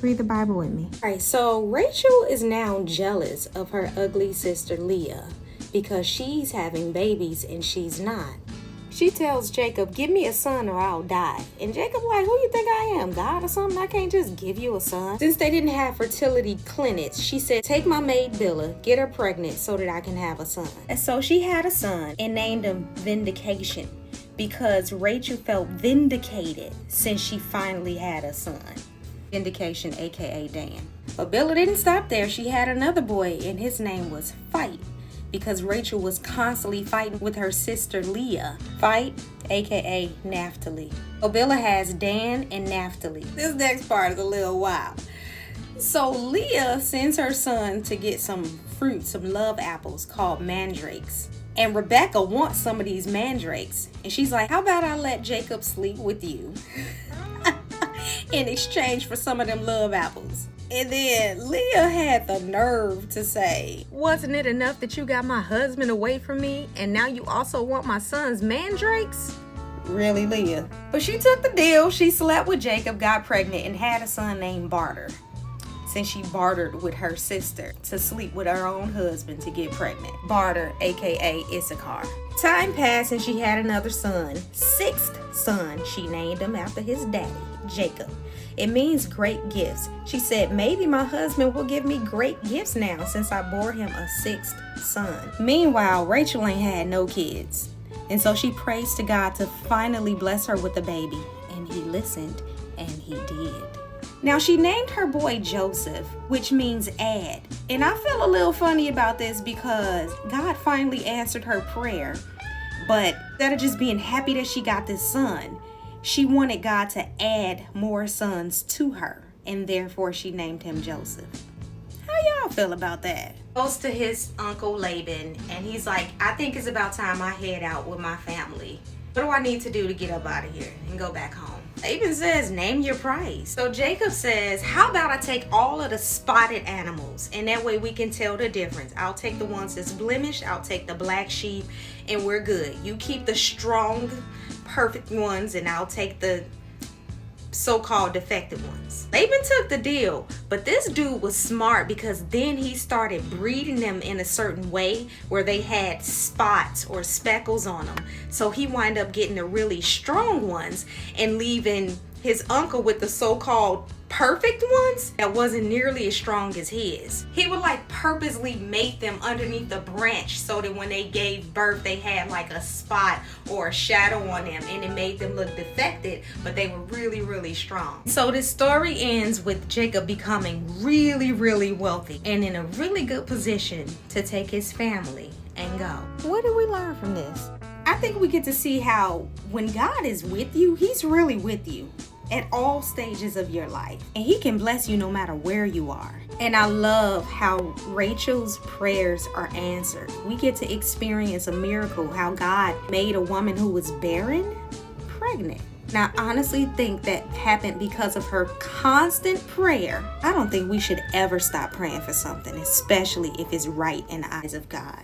Read the Bible with me. All right, so Rachel is now jealous of her ugly sister Leah because she's having babies and she's not. She tells Jacob, give me a son or I'll die. And Jacob like, who you think I am, God or something? I can't just give you a son. Since they didn't have fertility clinics, she said, take my maid Bilhah, get her pregnant so that I can have a son. And so she had a son and named him Vindication because Rachel felt vindicated since she finally had a son. Vindication, aka Dan. But Bilhah didn't stop there. She had another boy and his name was Fight, because Rachel was constantly fighting with her sister Leah. Fight, aka Naphtali. So Bilhah has Dan and Naphtali. This next part is a little wild. So Leah sends her son to get some fruit, some love apples called mandrakes. And Rebecca wants some of these mandrakes. And she's like, how about I let Jacob sleep with you in exchange for some of them love apples? And then Leah had the nerve to say, wasn't it enough that you got my husband away from me and now you also want my son's mandrakes? Really, Leah? But she took the deal. She slept with Jacob, got pregnant, and had a son named Barter, since she bartered with her sister to sleep with her own husband to get pregnant. Barter, aka Issachar. Time passed and she had another son. Sixth son, she named him after his daddy, Jacob. It means great gifts. She said, maybe my husband will give me great gifts now since I bore him a sixth son. Meanwhile, Rachel ain't had no kids. And so she prays to God to finally bless her with a baby. And he listened, and he did. Now, she named her boy Joseph, which means add. And I feel a little funny about this because God finally answered her prayer. But instead of just being happy that she got this son, she wanted God to add more sons to her, and therefore she named him Joseph. How y'all feel about that? Goes to his uncle Laban, and he's like, I think it's about time I head out with my family. What do I need to do to get up out of here and go back home? Laban says, name your price. So Jacob says, how about I take all of the spotted animals, and that way we can tell the difference. I'll take the ones that's blemished, I'll take the black sheep, and we're good. You keep the strong, perfect ones, and I'll take the so-called defective ones. Laban took the deal, but this dude was smart because then he started breeding them in a certain way where they had spots or speckles on them. So he wound up getting the really strong ones and leaving his uncle with the so-called perfect ones that wasn't nearly as strong as his. He would like purposely make them underneath the branch so that when they gave birth they had like a spot or a shadow on them, and it made them look defected, but they were really, really strong. So this story ends with Jacob becoming really, really wealthy and in a really good position to take his family and go. What did we learn from this? I think we get to see how when God is with you, he's really with you at all stages of your life, and he can bless you no matter where you are. And I love how Rachel's prayers are answered. We get to experience a miracle, how God made a woman who was barren pregnant. Now, I honestly think that happened because of her constant prayer. I don't think we should ever stop praying for something, especially if it's right in the eyes of God.